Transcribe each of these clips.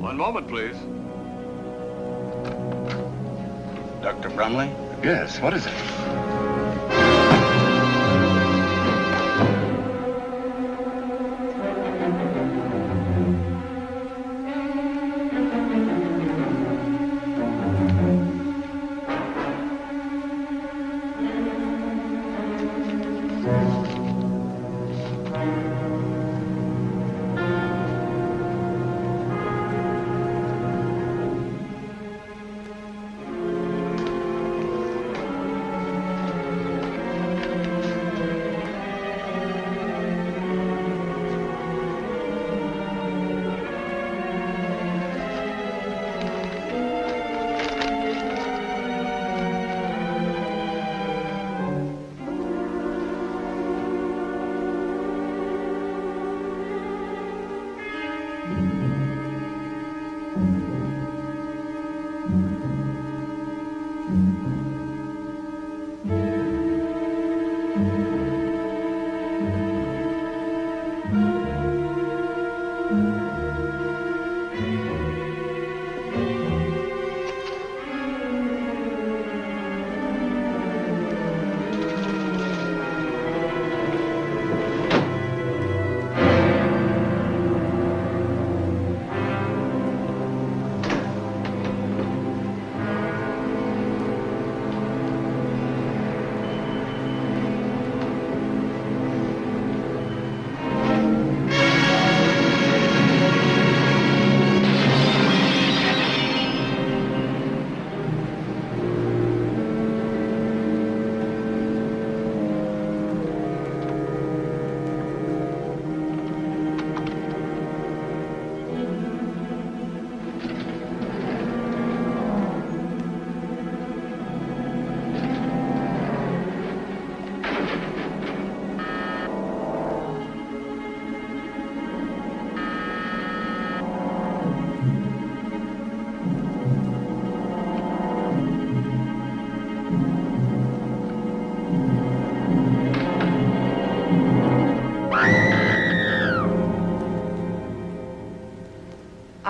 One moment, please. Dr. Brumley? Yes, what is it?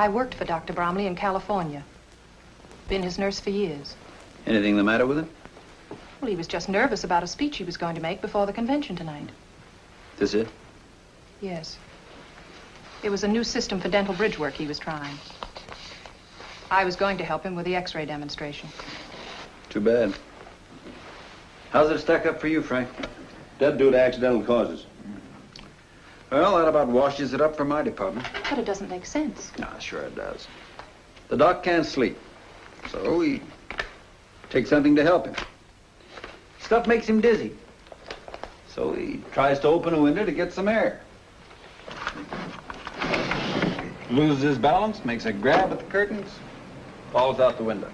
I worked for Dr. Bromley in California. Been his nurse for years. Anything the matter with him? Well, he was just nervous about a speech he was going to make before the convention tonight. This it? Yes. It was a new system for dental bridge work he was trying. I was going to help him with the X-ray demonstration. Too bad. How's it stack up for you, Frank? Dead due to accidental causes. Well, that about washes it up for my department. But it doesn't make sense. Nah, sure it does. The doc can't sleep, so he takes something to help him. Stuff makes him dizzy, so he tries to open a window to get some air. Loses his balance, makes a grab at the curtains, falls out the window.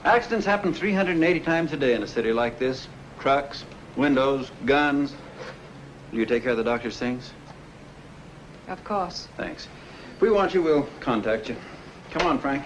Accidents happen 380 times a day in a city like this. Trucks, windows, guns. Will you take care of the doctor's things? Of course. Thanks. If we want you, we'll contact you. Come on, Frank.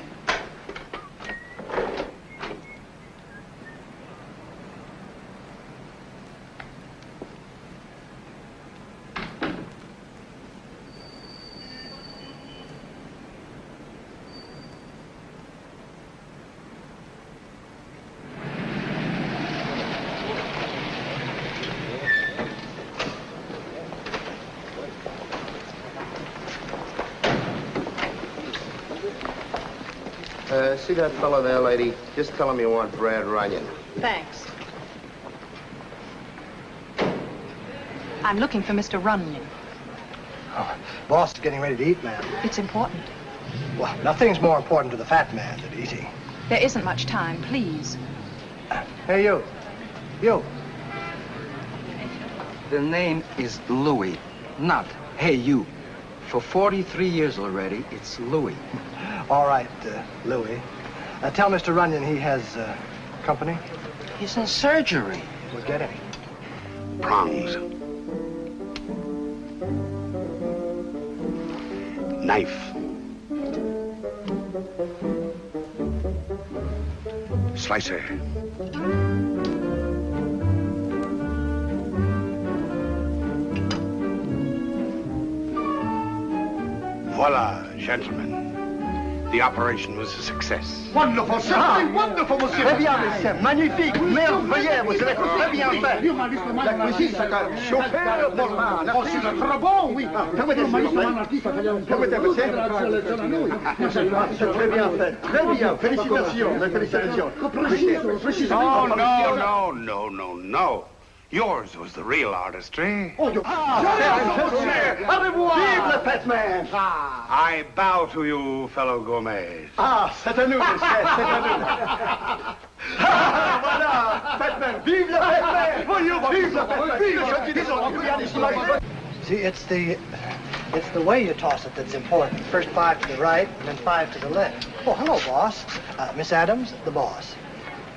See that fellow there, lady? Just tell him you want Brad Runyan. Thanks. I'm looking for Mr. Runyan. Oh, boss is getting ready to eat, ma'am. It's important. Well, nothing's more important to the fat man than eating. There isn't much time, please. Hey, you. You. The name is Louis, not Hey You. For 43 years already, it's Louis. All right, Louis. Tell Mr. Runyan he has company. He's in surgery. We'll get him. Prongs. Knife. Slicer. Voila, gentlemen. The operation was a success. Wonderful, sir. Wonderful, monsieur. Très bien, monsieur. Magnifique. Merveilleux. Vous avez très bien fait. La cuisine, c'est un chauffeur pour moi. Oh, c'est très bon, oui. Permettez-moi, c'est très bien fait. Très bien. Félicitations. Félicitations. Oh, no. Yours was the real artistry. Au revoir. Vive le fat man. I bow to you, fellow gourmets. C'est à nous, monsieur. C'est à nous. Voilà, fat man. Vive le fat man. Vive le fat man. See, it's the way you toss it that's important. First 5 to the right, and then 5 to the left. Oh, hello, boss. Miss Adams, the boss.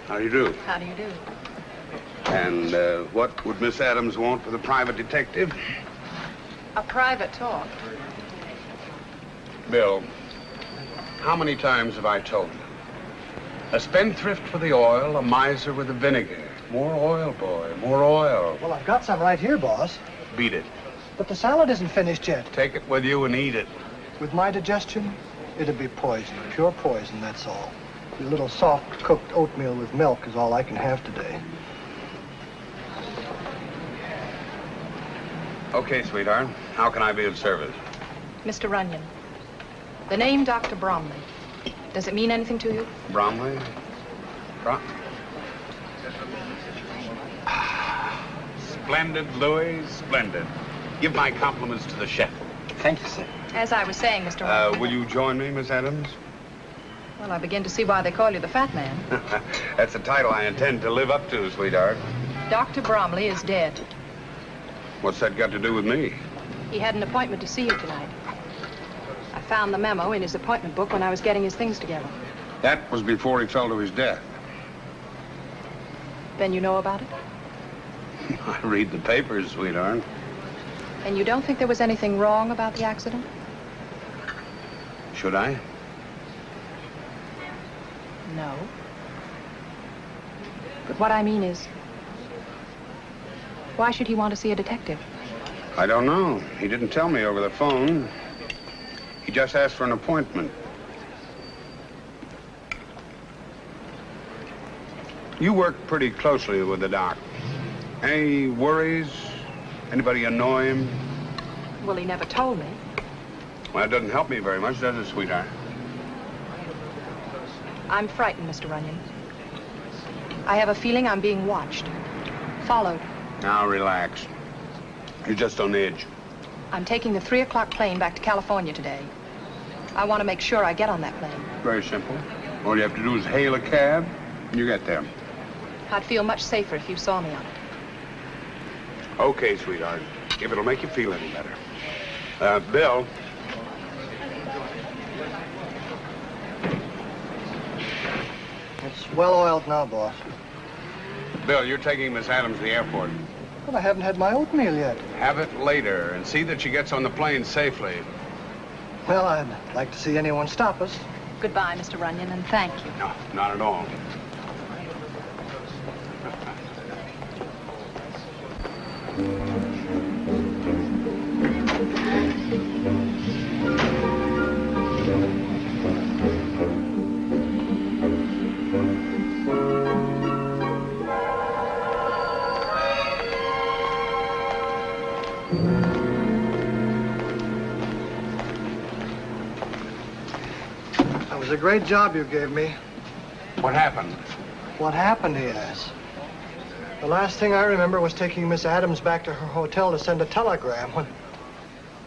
How do you do? How do you do? And what would Miss Adams want for the private detective? A private talk. Bill, how many times have I told you? A spendthrift for the oil, a miser with the vinegar. More oil, boy, more oil. Well, I've got some right here, boss. Beat it. But the salad isn't finished yet. Take it with you and eat it. With my digestion, it'd be poison. Pure poison, that's all. A little soft-cooked oatmeal with milk is all I can have today. Okay, sweetheart. How can I be of service? Mr. Runyan, the name Dr. Bromley, does it mean anything to you? Bromley? Splendid, Louis, splendid. Give my compliments to the chef. Thank you, sir. As I was saying, Mr. Runyan... Will you join me, Miss Adams? Well, I begin to see why they call you the fat man. That's a title I intend to live up to, sweetheart. Dr. Bromley is dead. What's that got to do with me? He had an appointment to see you tonight. I found the memo in his appointment book when I was getting his things together. That was before he fell to his death. Then you know about it? I read the papers, sweetheart. And you don't think there was anything wrong about the accident? Should I? No. But what I mean is, why should he want to see a detective? I don't know. He didn't tell me over the phone. He just asked for an appointment. You work pretty closely with the doc. Any worries? Anybody annoy him? Well, he never told me. Well, it doesn't help me very much, does it, sweetheart? I'm frightened, Mr. Runyan. I have a feeling I'm being watched, followed. Now, relax. You're just on edge. I'm taking the 3 o'clock plane back to California today. I want to make sure I get on that plane. Very simple. All you have to do is hail a cab, and you get there. I'd feel much safer if you saw me on it. Okay, sweetheart. If it'll make you feel any better. Bill. It's well-oiled now, boss. Bill, you're taking Miss Adams to the airport. Well, I haven't had my oatmeal yet. Have it later and see that she gets on the plane safely. Well, I'd like to see anyone stop us. Goodbye, Mr. Runyan, and thank you. No, not at all. That was a great job you gave me. What happened? What happened, he asks. The last thing I remember was taking Miss Adams back to her hotel to send a telegram when...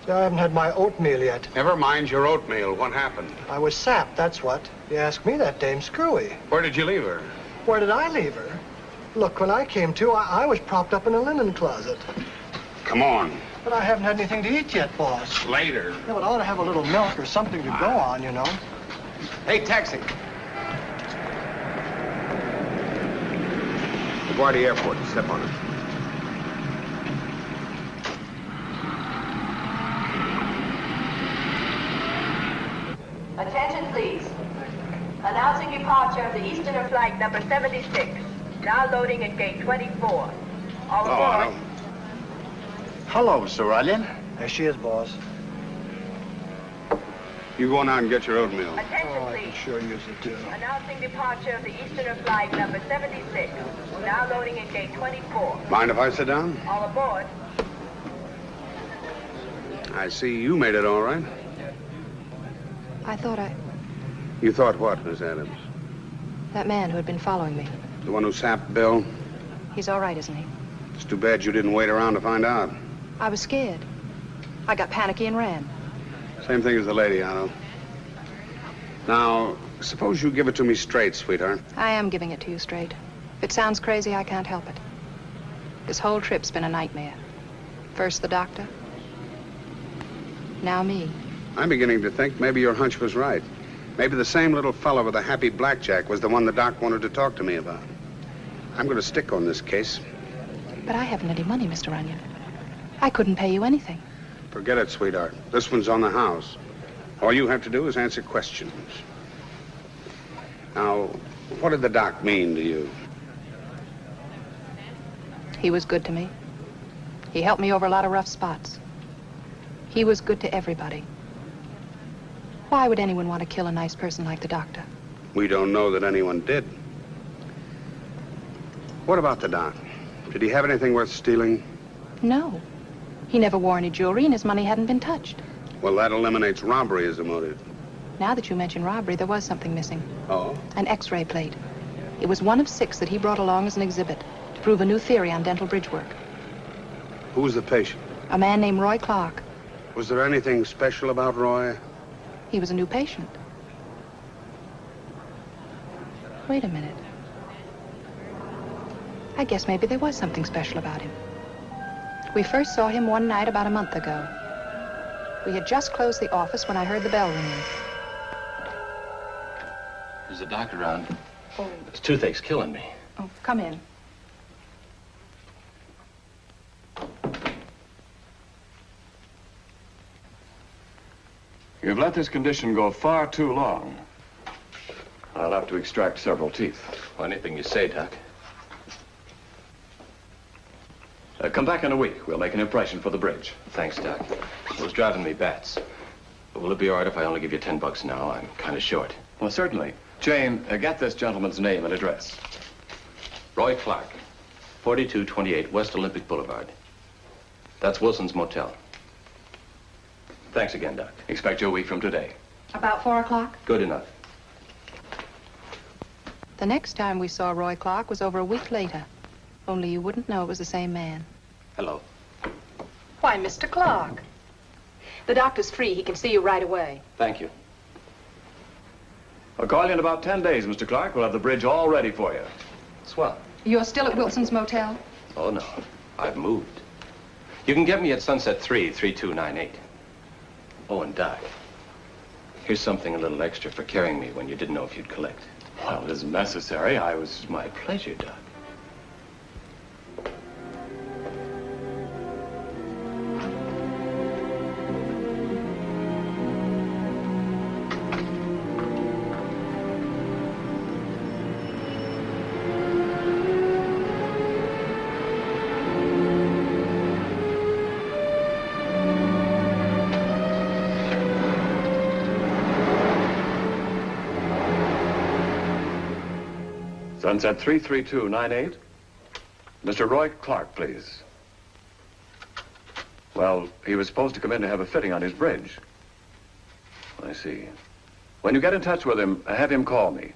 See, I haven't had my oatmeal yet. Never mind your oatmeal. What happened? I was sapped, that's what. You asked me that, Dame Screwy. Where did you leave her? Where did I leave her? Look, when I came to, I was propped up in a linen closet. Come on. But I haven't had anything to eat yet, boss. Later. Yeah, but I ought to have a little milk or something to go on, you know. Hey, taxi. LaGuardia Airport. Step on it. Attention, please. Announcing departure of the Easterner flight number 76. Now loading at gate 24. All aboard. Hello, Sir Runyan. There she is, boss. You go on out and get your oatmeal. Attention, Oh, I please. can sure use it, too. Announcing departure of the Easterner flight number 76. Now loading at gate 24. Mind if I sit down? All aboard. I see you made it all right. I thought You thought what, Miss Adams? that man who had been following me, The one who sapped Bill? he's all right, isn't he? It's too bad you didn't wait around to find out. I was scared. I got panicky and ran. Same thing as the lady, Otto. Now, suppose you give it to me straight, sweetheart. I am giving it to you straight. If it sounds crazy, I can't help it. This whole trip's been a nightmare. First the doctor, now me. I'm beginning to think maybe your hunch was right. Maybe the same little fellow with the happy blackjack was the one the doc wanted to talk to me about. I'm going to stick on this case. But I haven't any money, Mr. Runyan. I couldn't pay you anything. Forget it, sweetheart. This one's on the house. All you have to do is answer questions. Now, what did the doc mean to you? He was good to me. He helped me over a lot of rough spots. He was good to everybody. Why would anyone want to kill a nice person like the doctor? We don't know that anyone did. What about the doc? Did he have anything worth stealing? No. He never wore any jewelry and his money hadn't been touched. Well, that eliminates robbery as a motive. Now that you mention robbery, there was something missing. Oh? An X-ray plate. It was one of 6 that he brought along as an exhibit to prove a new theory on dental bridge work. Who was the patient? A man named Roy Clark. Was there anything special about Roy? He was a new patient. Wait a minute. I guess maybe there was something special about him. We first saw him one night about a month ago. We had just closed the office when I heard the bell ringing. There's a doctor around. Oh. This toothache's killing me. Oh, come in. You've let this condition go far too long. I'll have to extract several teeth. Well, anything you say, Doc. Come back in a week. We'll make an impression for the bridge. Thanks, Doc. It was driving me bats. But will it be all right if I only give you $10 now? I'm kind of short. Well, certainly. Jane, get this gentleman's name and address. Roy Clark, 4228 West Olympic Boulevard. That's Wilson's Motel. Thanks again, Doc. Expect you a week from today. About 4 o'clock? Good enough. The next time we saw Roy Clark was over a week later. Only you wouldn't know it was the same man. Hello. Why, Mr. Clark. The doctor's free. He can see you right away. Thank you. I'll call you in about 10 days, Mr. Clark. We'll have the bridge all ready for you. Swell. You're still at Wilson's Motel? Oh, no. I've moved. You can get me at Sunset 3, 3298. Oh, and Doc, here's something a little extra for carrying me when you didn't know if you'd collect. Well, it isn't necessary. It's my pleasure, Doc. Sunset 33298. Mr. Roy Clark, please. Well, he was supposed to come in to have a fitting on his bridge. I see. When you get in touch with him, have him call me.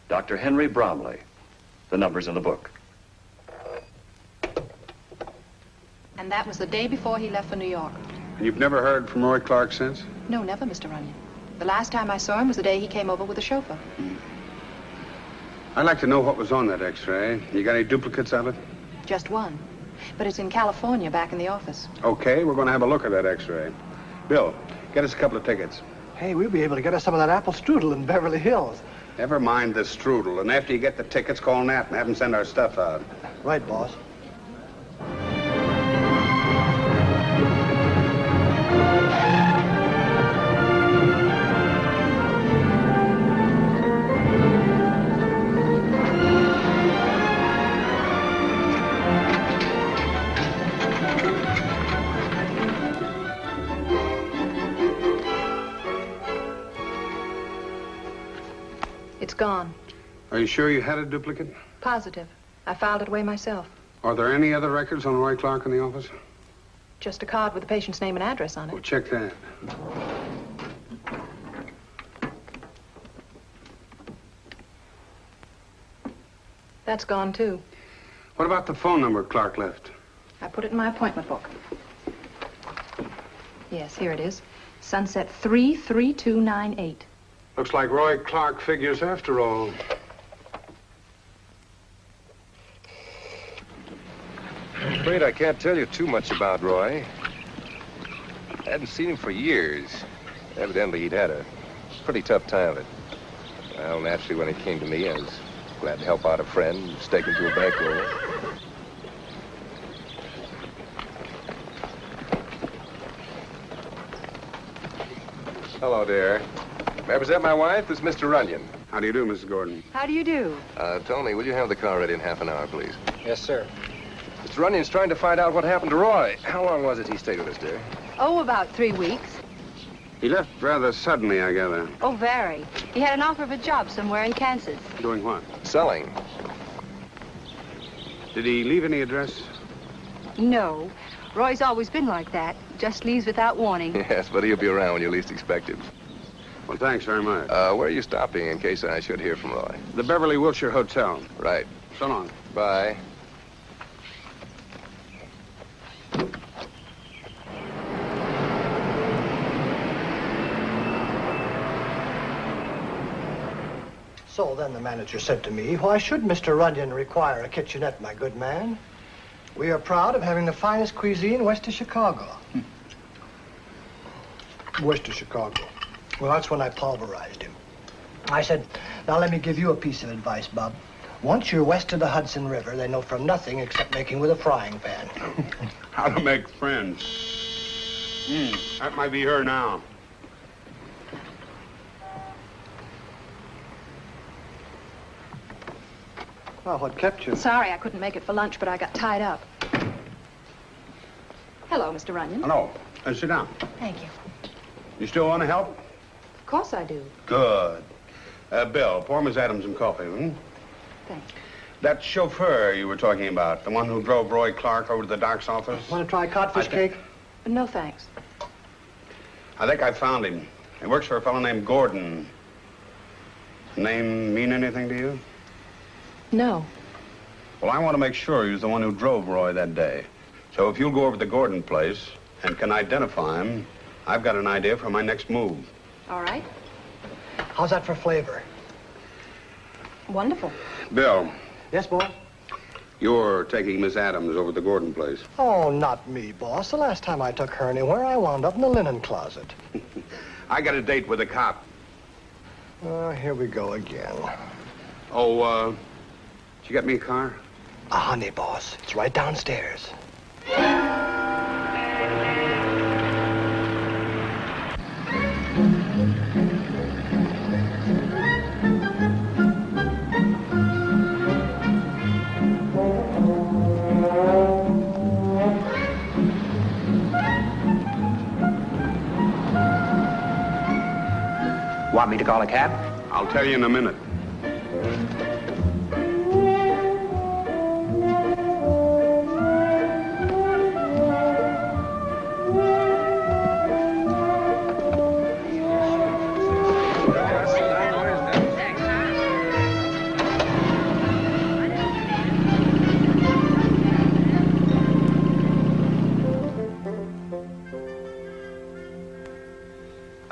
Dr. Henry Bromley. The number's in the book. And that was the day before he left for New York. And you've never heard from Roy Clark since? No, never, Mr. Runyan. The last time I saw him was the day he came over with the chauffeur. I'd like to know what was on that X-ray. You got any duplicates of it? Just one. But it's in California, back in the office. Okay, we're going to have a look at that X-ray. Bill, get us a couple of tickets. Hey, we'll be able to get us some of that apple strudel in Beverly Hills. Never mind the strudel. And after you get the tickets, call Nat and have him send our stuff out. Right, boss. It's gone. Are you sure you had a duplicate? Positive. I filed it away myself. Are there any other records on Roy Clark in the office? Just a card with the patient's name and address on it. Well, check that. That's gone, too. What about the phone number Clark left? I put it in my appointment book. Yes, here it is. Sunset 33298. Looks like Roy Clark figures after all. I'm afraid I can't tell you too much about Roy. I hadn't seen him for years. Evidently, he'd had a pretty tough time of it. Well, naturally, when he came to me, I was glad to help out a friend who's taken to a bankroll. Hello, dear. Represent my wife, this is Mr. Runyan. How do you do, Mrs. Gordon? How do you do? Tony, will you have the car ready in half an hour, please? Yes, sir. Mr. Runyan's trying to find out what happened to Roy. How long was it he stayed with us, dear? Oh, about 3 weeks. He left rather suddenly, I gather. Oh, very. He had an offer of a job somewhere in Kansas. Doing what? Selling. Did he leave any address? No. Roy's always been like that. Just leaves without warning. Yes, but he'll be around when you least expect him. Well, thanks very much. Where are you stopping in case I should hear from Roy? The Beverly Wilshire Hotel. Right. So long. Bye. So then the manager said to me, why should Mr. Runyan require a kitchenette, my good man? We are proud of having the finest cuisine west of Chicago. West of Chicago. Well, that's when I pulverized him. I said, now let me give you a piece of advice, Bob. Once you're west of the Hudson River, they know from nothing except making with a frying pan. How to make friends. That might be her now. Well, what kept you? Sorry I couldn't make it for lunch, but I got tied up. Hello, Mr. Runyan. Hello. Sit down. Thank you. You still want to help? Of course I do. Good. Bill, pour Miss Adams some coffee, Thanks. That chauffeur you were talking about, the one who drove Roy Clark over to the doc's office? Want to try codfish cake? No, thanks. I think I found him. He works for a fellow named Gordon. Name mean anything to you? No. Well, I want to make sure he was the one who drove Roy that day. So if you'll go over to the Gordon place and can identify him, I've got an idea for my next move. All right. How's that for flavor? Wonderful. Bill. Yes, boss? You're taking Miss Adams over to the Gordon place. Oh, not me, boss. The last time I took her anywhere, I wound up in the linen closet. I got a date with a cop. Here we go again. Oh, did you get me a car? A honey, boss. It's right downstairs. Want me to call a cab? I'll tell you in a minute.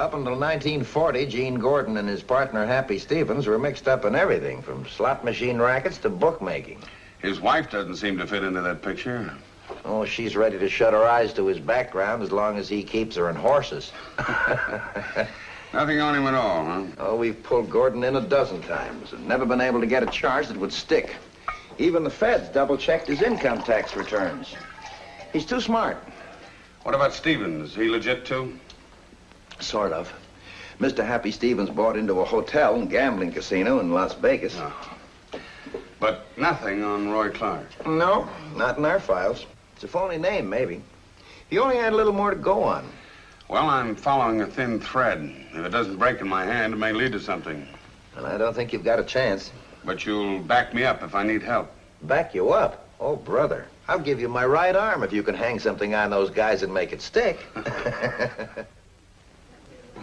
Up until 1940, Gene Gordon and his partner, Happy Stevens, were mixed up in everything, from slot machine rackets to bookmaking. His wife doesn't seem to fit into that picture. Oh, she's ready to shut her eyes to his background as long as he keeps her in horses. Nothing on him at all, huh? Oh, we've pulled Gordon in a dozen times and never been able to get a charge that would stick. Even the feds double-checked his income tax returns. He's too smart. What about Stevens? Is he legit, too? Sort of. Mr. Happy Stevens bought into a hotel and gambling casino in Las Vegas. Oh. But nothing on Roy Clark? No, not in our files. It's a phony name, maybe. He only had a little more to go on. Well, I'm following a thin thread. If it doesn't break in my hand, it may lead to something. Well, I don't think you've got a chance. But you'll back me up if I need help. Back you up? Oh, brother. I'll give you my right arm if you can hang something on those guys and make it stick.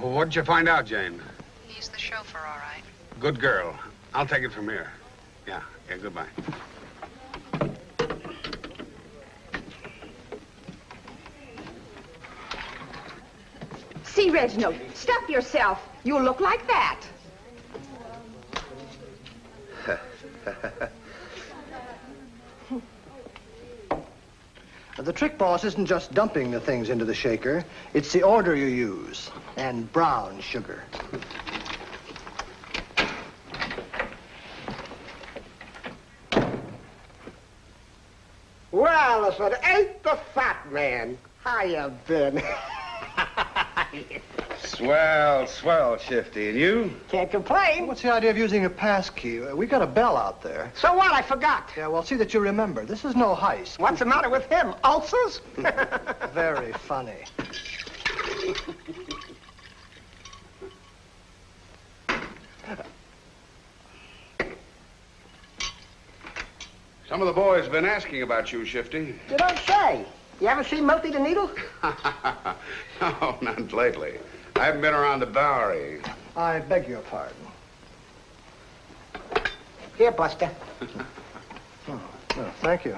Well, what'd you find out, Jane? He's the chauffeur, all right. Good girl. I'll take it from here. Yeah, goodbye. See, Reginald, stop yourself. You'll look like that. The trick, boss, isn't just dumping the things into the shaker. It's the order you use. And brown sugar. Well, if it ain't the fat man, how you been? Swell, Shifty. And you? Can't complain. What's the idea of using a pass key? We got a bell out there. So what? I forgot. Yeah, well, see that you remember. This is no heist. What's the matter with him? Ulcers? Very funny. Some of the boys have been asking about you, Shifty. You don't say. You ever see Milty the Needle? No, not lately. I haven't been around the Bowery. I beg your pardon. Here, Buster. Oh, thank you.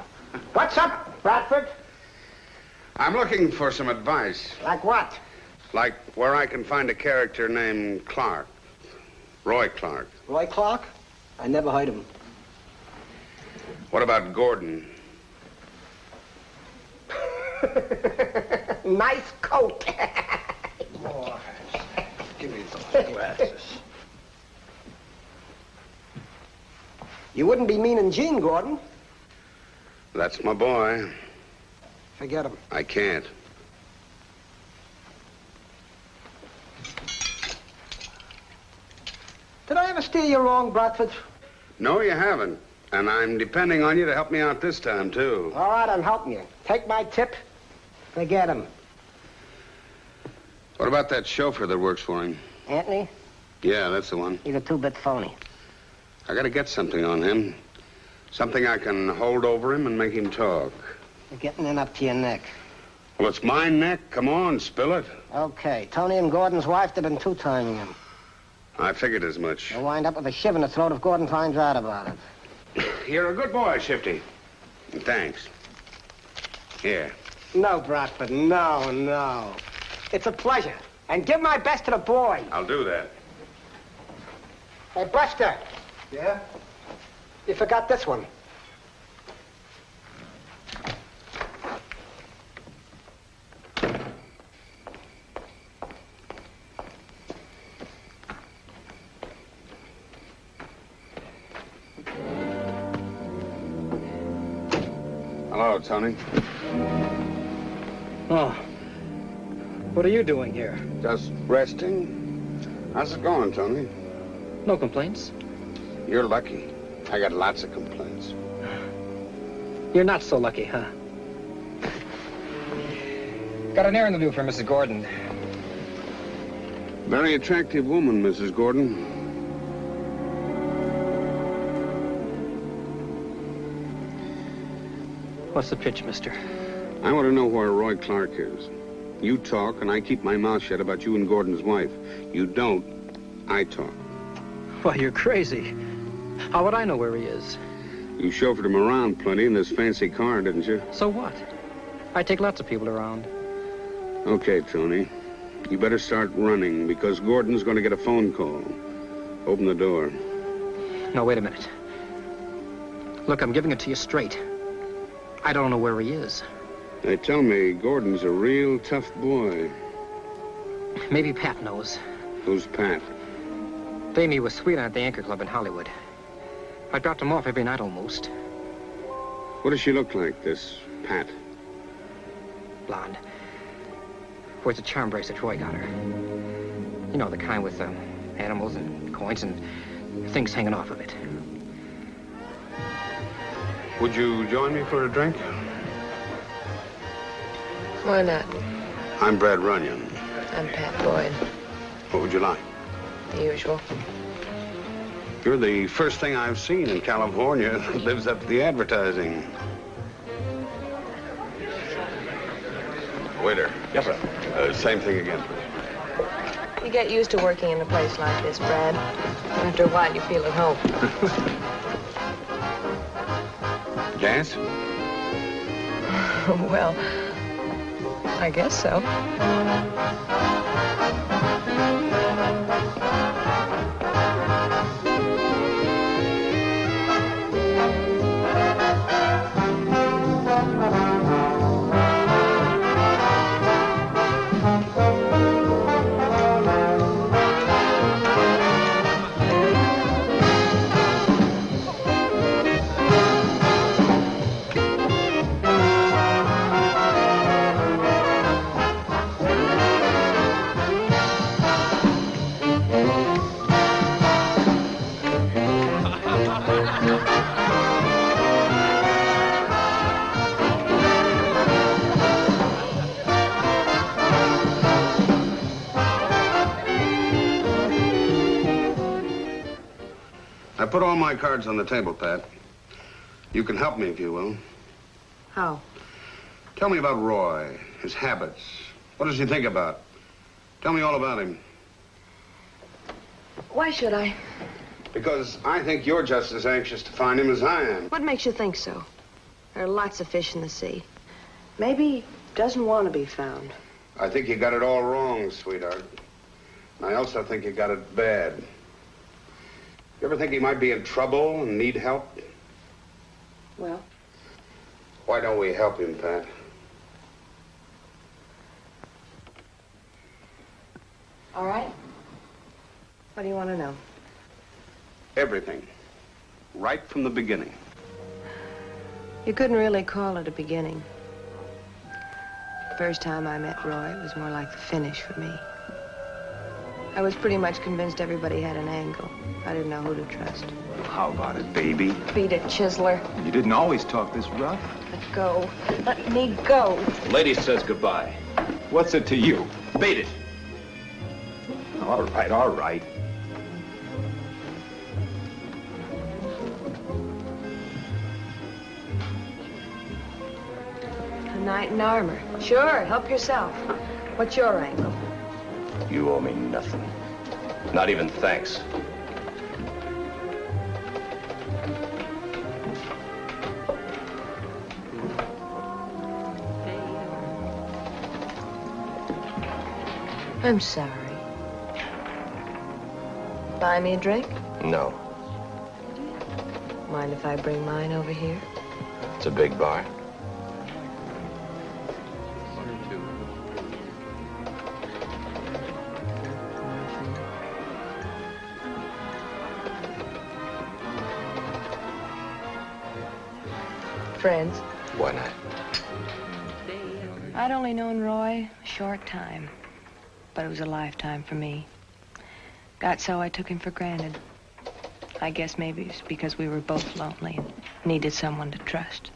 What's up, Bradford? I'm looking for some advice. Like what? Like where I can find a character named Clark. Roy Clark. Roy Clark? I never heard of him. What about Gordon? Nice coat. Boy, give me those glasses. You wouldn't be meaning Gene Gordon. That's my boy. Forget him. I can't. Did I ever steer you wrong, Bradford? No, you haven't. And I'm depending on you to help me out this time, too. All right, I'm helping you. Take my tip. Forget him. What about that chauffeur that works for him? Anthony? Yeah, that's the one. He's a two-bit phony. I gotta get something on him. Something I can hold over him and make him talk. You're getting in up to your neck. Well, it's my neck. Come on, spill it. Okay. Tony and Gordon's wife, they've been two-timing him. I figured as much. You'll wind up with a shiv in the throat if Gordon finds out about it. You're a good boy, Shifty. Thanks. Here. No, Bradford, no. It's a pleasure. And give my best to the boy. I'll do that. Hey, Buster. Yeah? You forgot this one. Hello, Tony. Oh. What are you doing here? Just resting. How's it going, Tony? No complaints. You're lucky. I got lots of complaints. You're not so lucky, huh? Got an errand to do for Mrs. Gordon. Very attractive woman, Mrs. Gordon. What's the pitch, mister? I want to know where Roy Clark is. You talk, and I keep my mouth shut about you and Gordon's wife. You don't, I talk. Why, you're crazy. How would I know where he is? You chauffeured him around plenty in this fancy car, didn't you? So what? I take lots of people around. Okay, Tony. You better start running, because Gordon's going to get a phone call. Open the door. No, wait a minute. Look, I'm giving it to you straight. I don't know where he is. They tell me Gordon's a real tough boy. Maybe Pat knows. Who's Pat? They meet with Sweetheart at the Anchor Club in Hollywood. I dropped him off every night almost. What does she look like, this Pat? Blonde. Wears a charm bracelet Roy got her. You know, the kind with animals and coins and things hanging off of it. Would you join me for a drink? Why not? I'm Brad Runyan. I'm Pat Boyd. What would you like? The usual. You're the first thing I've seen in California that lives up to the advertising. Waiter. Yes, sir. Same thing again. You get used to working in a place like this, Brad. After a while, you feel at home. Gas? Well, I guess so. I put all my cards on the table, Pat. You can help me if you will. How? Tell me about Roy, his habits. What does he think about? Tell me all about him. Why should I? Because I think you're just as anxious to find him as I am. What makes you think so? There are lots of fish in the sea. Maybe he doesn't want to be found. I think you got it all wrong, sweetheart. And I also think you got it bad. You ever think he might be in trouble and need help? Well? Why don't we help him, Pat? All right. What do you want to know? Everything. Right from the beginning. You couldn't really call it a beginning. The first time I met Roy, it was more like the finish for me. I was pretty much convinced everybody had an angle. I didn't know who to trust. How about it, baby? Beat it, Chiseler. You didn't always talk this rough. Let go. Let me go. Lady says goodbye. What's it to you? Beat it. All right, all right. A knight in armor. Sure, help yourself. What's your angle? You owe me nothing. Not even thanks. I'm sorry. Buy me a drink? No. Mind if I bring mine over here? It's a big bar. Friends? Why not? I'd only known Roy a short time, but it was a lifetime for me. Got so I took him for granted. I guess maybe it's because we were both lonely and needed someone to trust.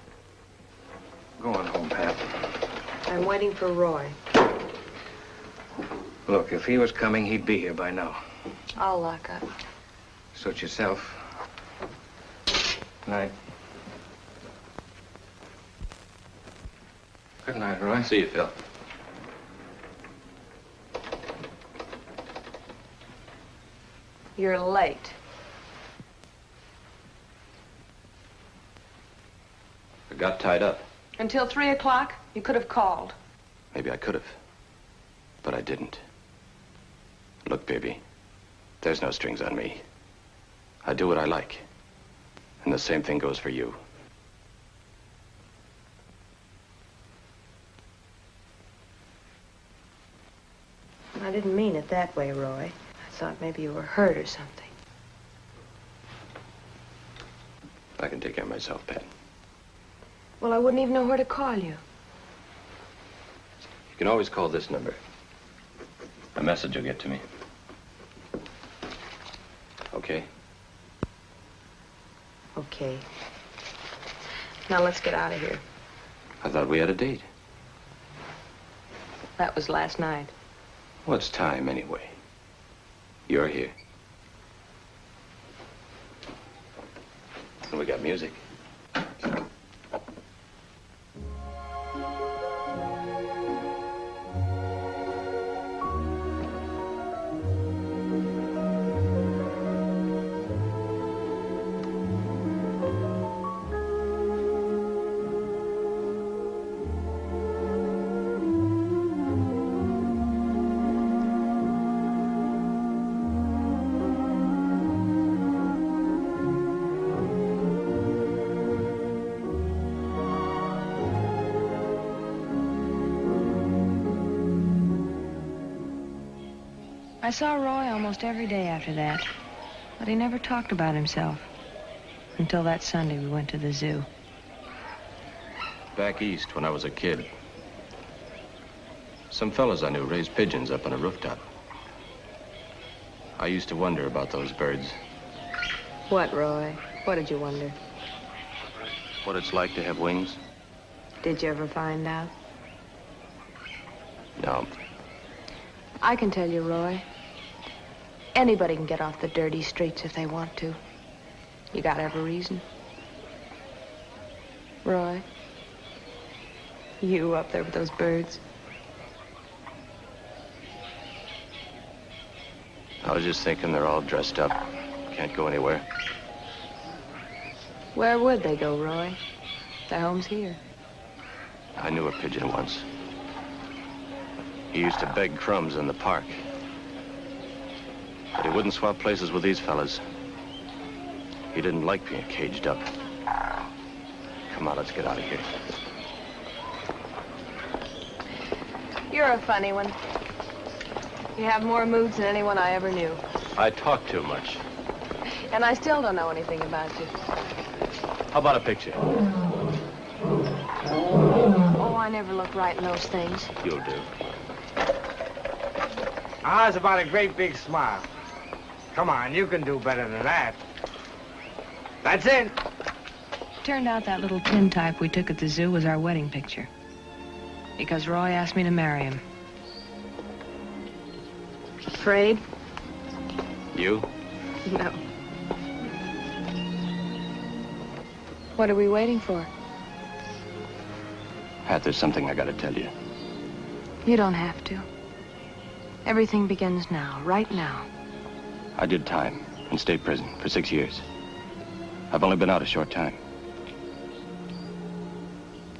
Go on home, Pat. I'm waiting for Roy. Look, if he was coming, he'd be here by now. I'll lock up. Suit yourself. Night. Good night, Roy. See you, Phil. You're late. I got tied up. Until 3 o'clock, you could have called. Maybe I could have. But I didn't. Look, baby, there's no strings on me. I do what I like. And the same thing goes for you. I didn't mean it that way, Roy. I thought maybe you were hurt or something. I can take care of myself, Pat. Well, I wouldn't even know where to call you. You can always call this number. A message will get to me. Okay? Okay. Now let's get out of here. I thought we had a date. That was last night. What's time, anyway? You're here. And we got music. I saw Roy almost every day after that, but he never talked about himself until that Sunday we went to the zoo. Back east, when I was a kid, some fellas I knew raised pigeons up on a rooftop. I used to wonder about those birds. What, Roy? What did you wonder? What it's like to have wings? Did you ever find out? No. I can tell you, Roy. Anybody can get off the dirty streets if they want to. You gotta have a reason. Roy, you up there with those birds. I was just thinking they're all dressed up. Can't go anywhere. Where would they go, Roy? Their home's here. I knew a pigeon once. He used to beg crumbs in the park. But he wouldn't swap places with these fellas. He didn't like being caged up. Come on, let's get out of here. You're a funny one. You have more moods than anyone I ever knew. I talk too much. And I still don't know anything about you. How about a picture? Oh, I never look right in those things. You'll do. How's about a great big smile? Come on, you can do better than that. That's it. Turned out that little tintype we took at the zoo was our wedding picture. Because Roy asked me to marry him. Afraid? You? No. What are we waiting for? Pat, there's something I gotta tell you. You don't have to. Everything begins now, right now. I did time in state prison for 6 years. I've only been out a short time.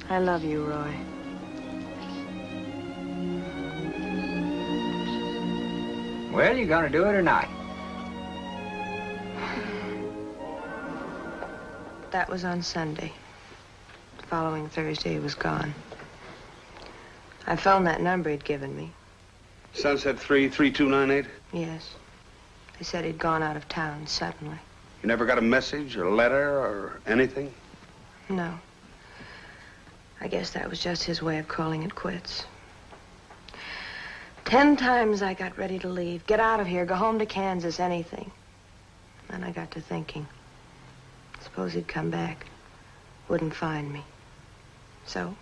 I love you, Roy. Well, you gonna do it or not? That was on Sunday. The following Thursday, he was gone. I phoned that number he'd given me. Sunset 3, 3298? Yes. They said he'd gone out of town suddenly. You never got a message or letter or anything? No. I guess that was just his way of calling it quits. 10 times I got ready to leave. Get out of here, go home to Kansas, anything. Then I got to thinking. Suppose he'd come back. Wouldn't find me. So,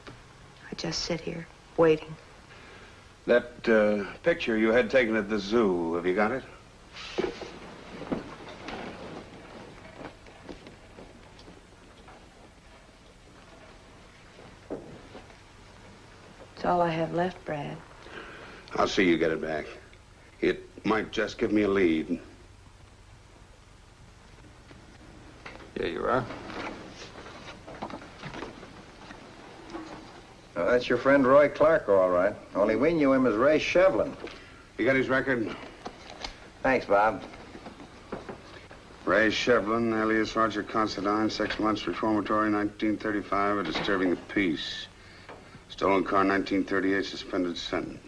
I just sit here, waiting. That picture you had taken at the zoo, have you got it? It's all I have left, Brad. I'll see you get it back. It might just give me a lead. Here you are. Oh, that's your friend Roy Clark, all right. Only we knew him as Ray Shevlin. You got his record? Thanks, Bob. Ray Shevlin, alias Roger Considine, 6 months reformatory, 1935, a disturbing the peace. Stolen car, 1938, suspended sentence.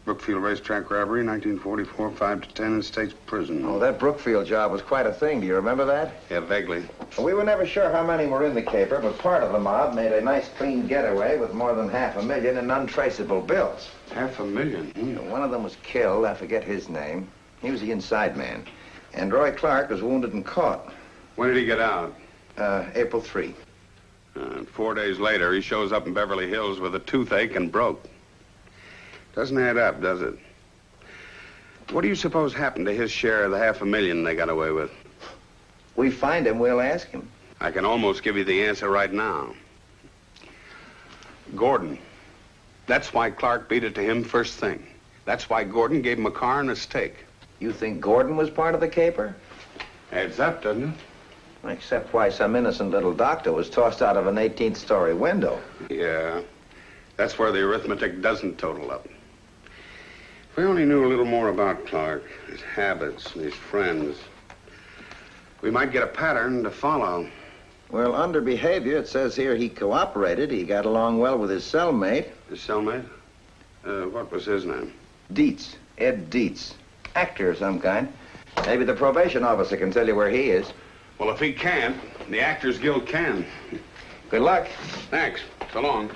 Brookfield racetrack robbery, 1944, 5 to 10 in state's prison. Oh, that Brookfield job was quite a thing. Do you remember that? Yeah, vaguely. Well, we were never sure how many were in the caper, but part of the mob made a nice clean getaway with more than $500,000 in untraceable bills. $500,000? One of them was killed. I forget his name. He was the inside man. And Roy Clark was wounded and caught. When did he get out? April 3. 4 days later, he shows up in Beverly Hills with a toothache and broke. Doesn't add up, does it? What do you suppose happened to his share of the $500,000 they got away with? We find him, we'll ask him. I can almost give you the answer right now. Gordon. That's why Clark beat it to him first thing. That's why Gordon gave him a car and a steak. You think Gordon was part of the caper? Adds up, doesn't it? Except why some innocent little doctor was tossed out of an 18th-story window. Yeah. That's where the arithmetic doesn't total up. If we only knew a little more about Clark, his habits, and his friends, we might get a pattern to follow. Well, under behavior, it says here he cooperated. He got along well with his cellmate. His cellmate? What was his name? Deets. Ed Deets. Actor of some kind. Maybe the probation officer can tell you where he is. Well, if he can't, the Actors Guild can. Good luck. Thanks. So long.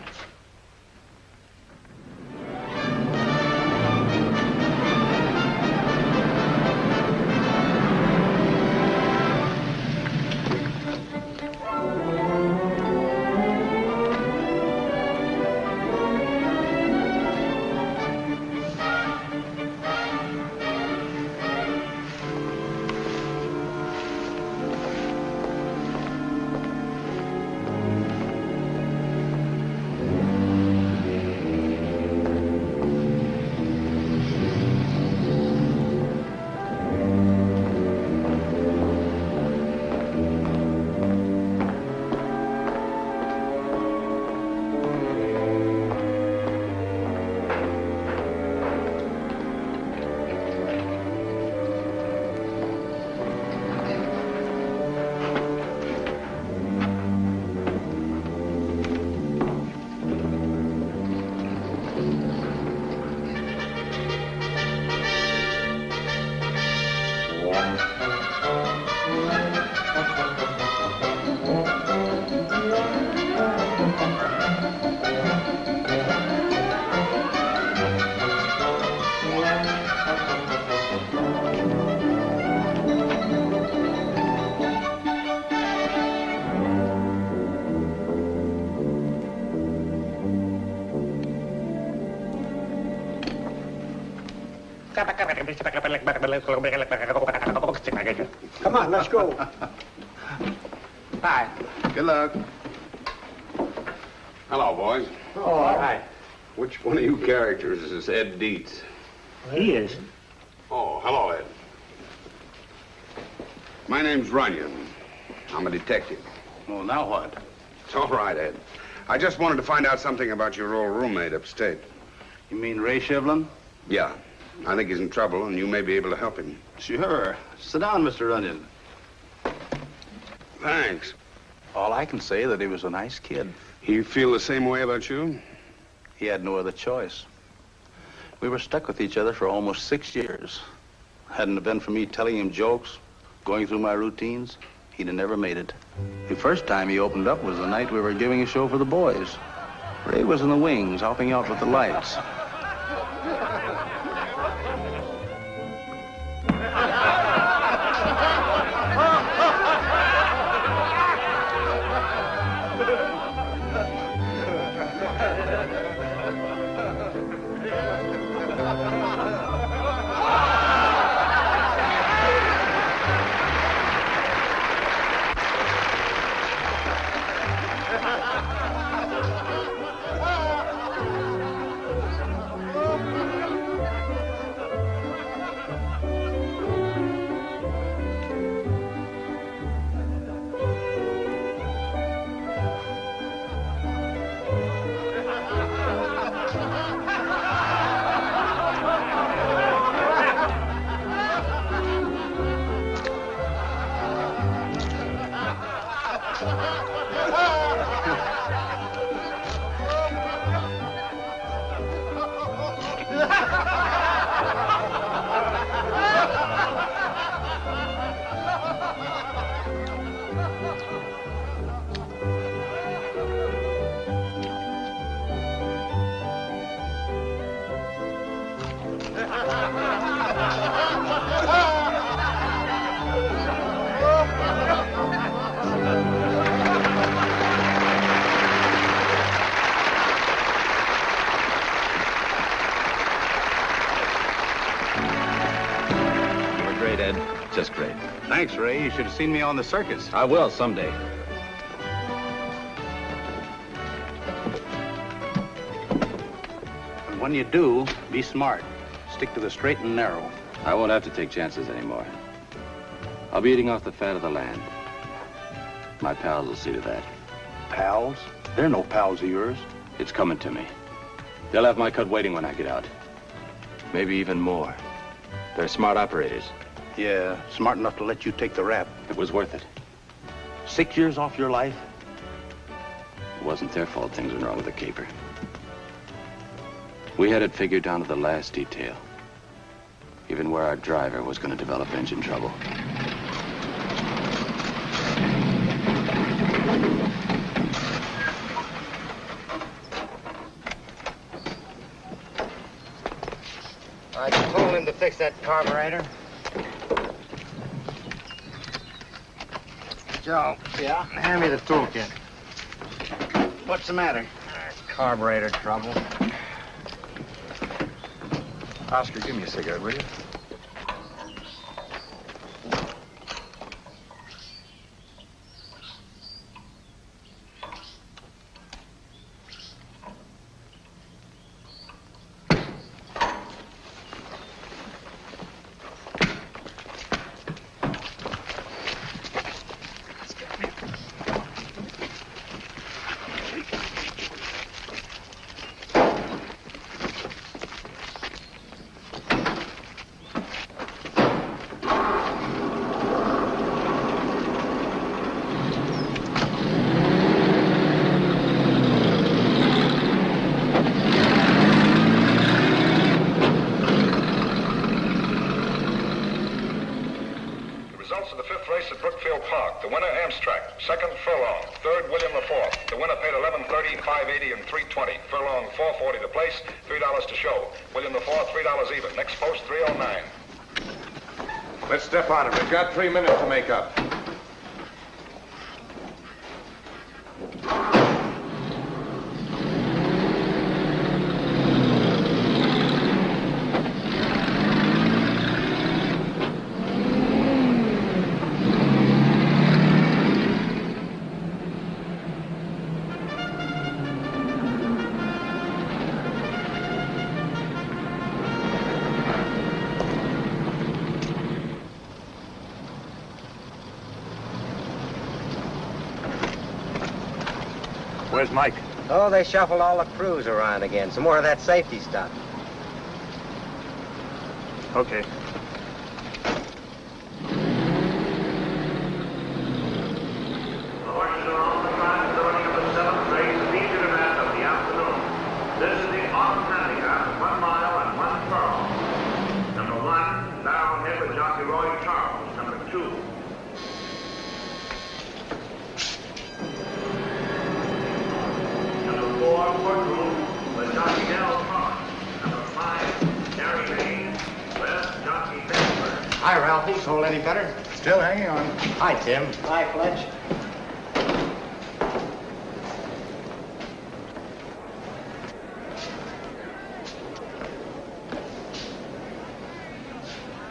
Come on, let's go. Hi. Good luck. Hello, boys. Oh, hi. Which one of you characters is Ed Deets? He isn't. Oh, hello, Ed. My name's Runyan. I'm a detective. Well, now what? It's all right, Ed. I just wanted to find out something about your old roommate upstate. You mean Ray Shevlin? Yeah. I think he's in trouble, and you may be able to help him. Sure. Sit down, Mr. Runyan. Thanks. All I can say is that he was a nice kid. He feel the same way about you? He had no other choice. We were stuck with each other for almost 6 years. Hadn't it been for me telling him jokes, going through my routines, he'd have never made it. The first time he opened up was the night we were giving a show for the boys. Ray was in the wings, helping out with the lights. Just great. Thanks, Ray. You should have seen me on the circus. I will someday. And when you do, be smart. Stick to the straight and narrow. I won't have to take chances anymore. I'll be eating off the fat of the land. My pals will see to that. Pals? They're no pals of yours. It's coming to me. They'll have my cut waiting when I get out. Maybe even more. They're smart operators. Yeah, smart enough to let you take the rap. It was worth it. 6 years off your life? It wasn't their fault things went wrong with the caper. We had it figured down to the last detail. Even where our driver was going to develop engine trouble. I told him to fix that carburetor. Joe. Yeah? Hand me the toolkit. What's the matter? Carburetor trouble. Oscar, give me a cigarette, will you? Second, furlong. Third, William IV. The winner paid $11.30, $5.80, and $3.20. Furlong, $4.40 to place, $3 to show. William IV, $3 even. Next post, $3.09. Let's step on it. We've got 3 minutes to make up. Where's Mike? Oh, they shuffled all the crews around again. Some more of that safety stuff. Okay. The horses are on the track, starting at the 7th race, the event of the afternoon. This is the automatic at 1 mile and 1 furlong. Number 1, down here with jockey Roy Charles. Number 2. Number 4, courtroom with jockey Del Cross. Number 5, Jerry Hayes with jockey Bedford. Hi, Ralphie. Sold any better? Still hanging on. Hi, Tim. Hi, Fletch.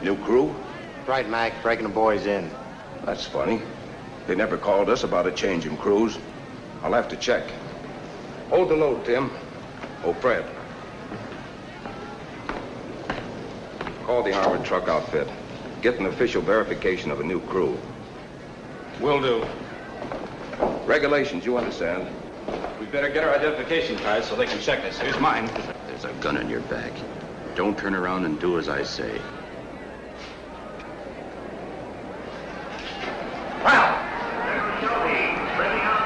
New crew? Right, Mac. Breaking the boys in. That's funny. They never called us about a change in crews. I'll have to check. Hold the load, Tim. Oh, Fred. Call the armored truck outfit. Get an official verification of a new crew. Will do. Regulations, you understand. We better get our identification cards so they can check us. Here's mine. There's a gun in your back. Don't turn around and do as I say. Well, there we shall be. Ready on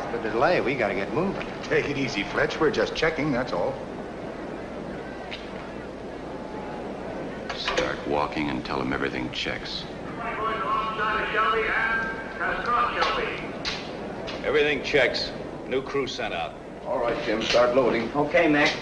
What's the delay? We gotta get moving. Take it easy, Fletch. We're just checking, that's all. Start walking and tell him everything checks. Everything checks. New crew sent out. All right, Tim, start loading. Okay, Mac.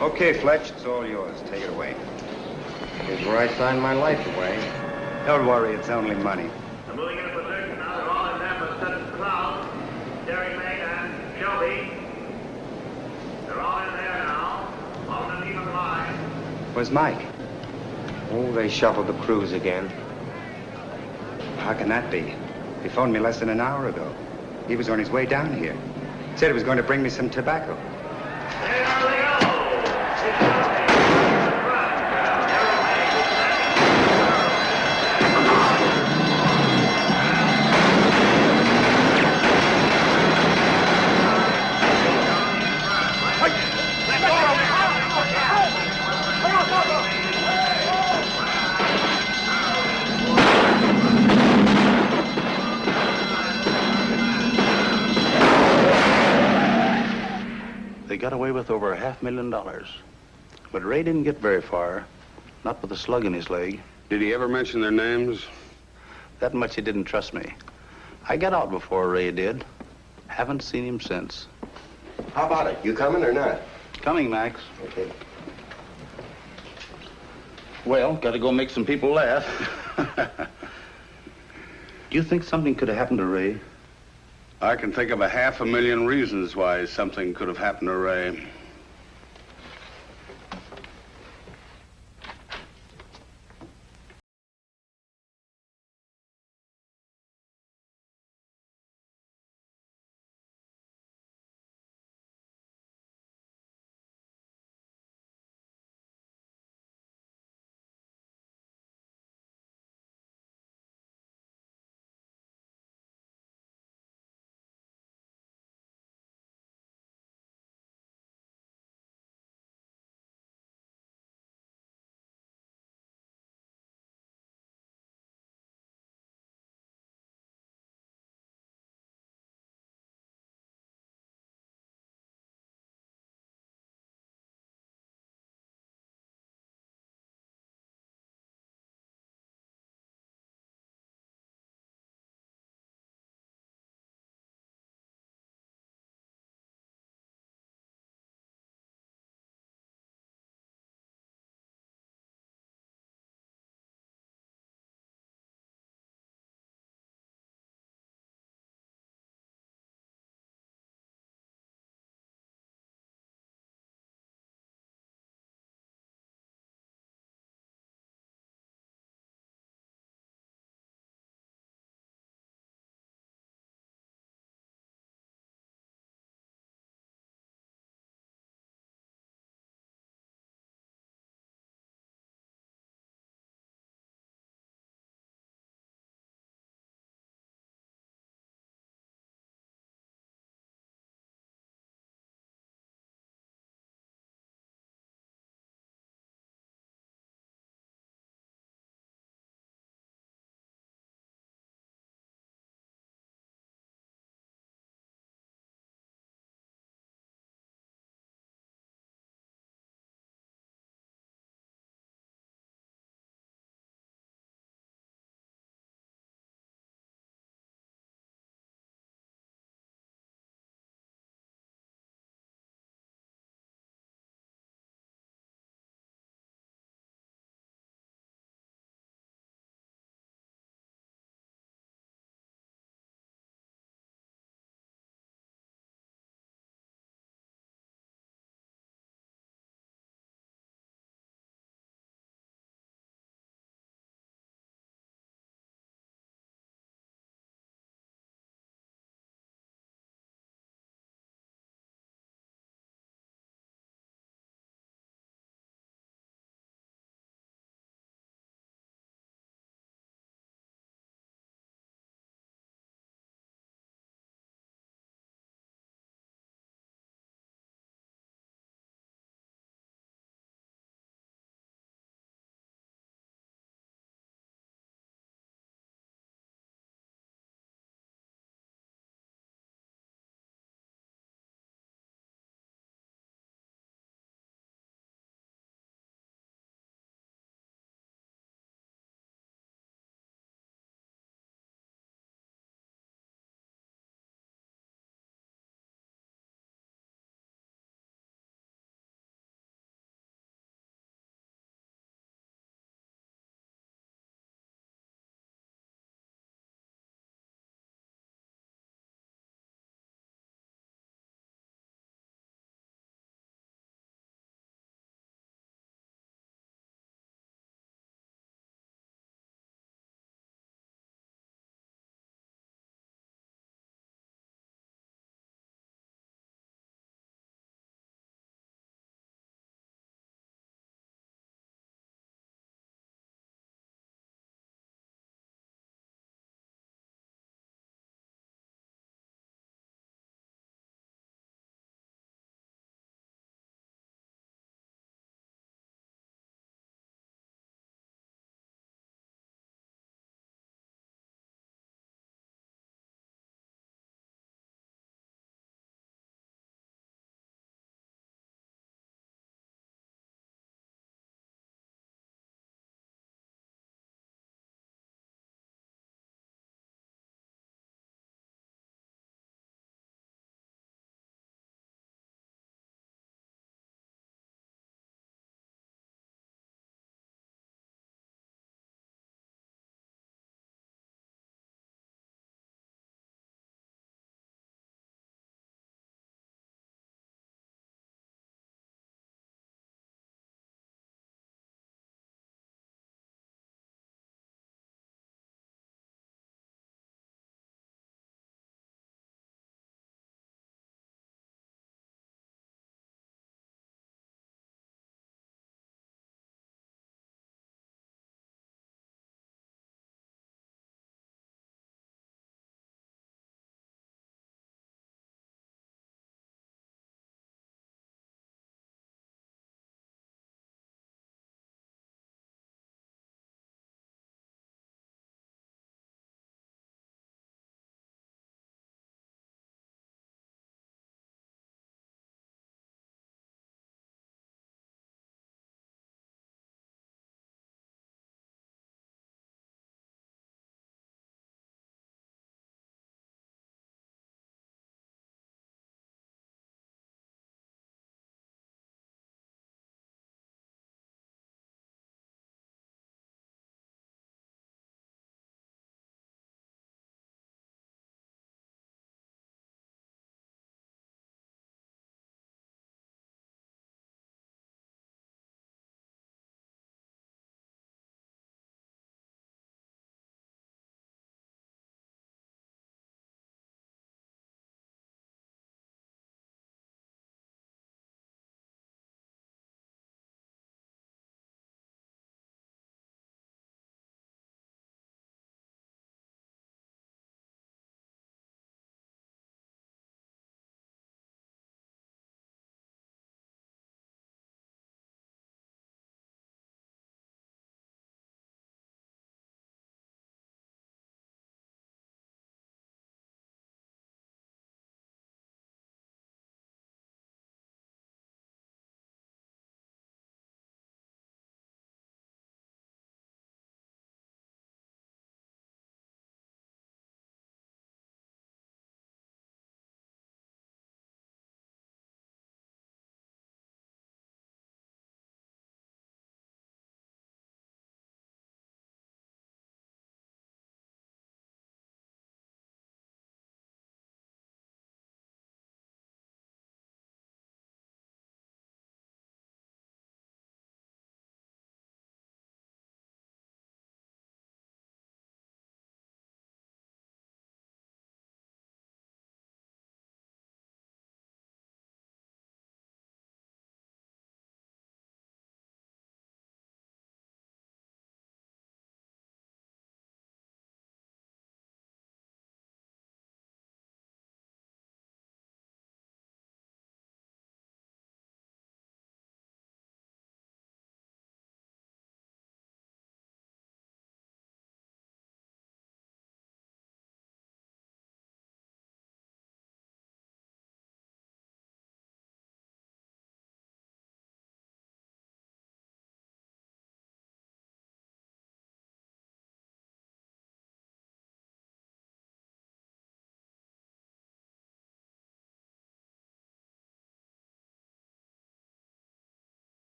Okay, Fletch, it's all yours. Take it away. Here's where I signed my life away. Don't worry, it's only money. They're moving into position now. They're all in there but Sutton Cloud, Derry May, and Shelby. They're all in there now. All in an even line. Where's Mike? Oh, they shuffled the crews again. How can that be? He phoned me less than an hour ago. He was on his way down here. Said he was going to bring me some tobacco. They got away with over $500,000. But Ray didn't get very far, not with a slug in his leg. Did he ever mention their names? That much he didn't trust me. I got out before Ray did. Haven't seen him since. How about it? You coming or not? Coming, Max. Okay. Well, gotta go make some people laugh. Do you think something could have happened to Ray? I can think of 500,000 reasons why something could have happened to Ray.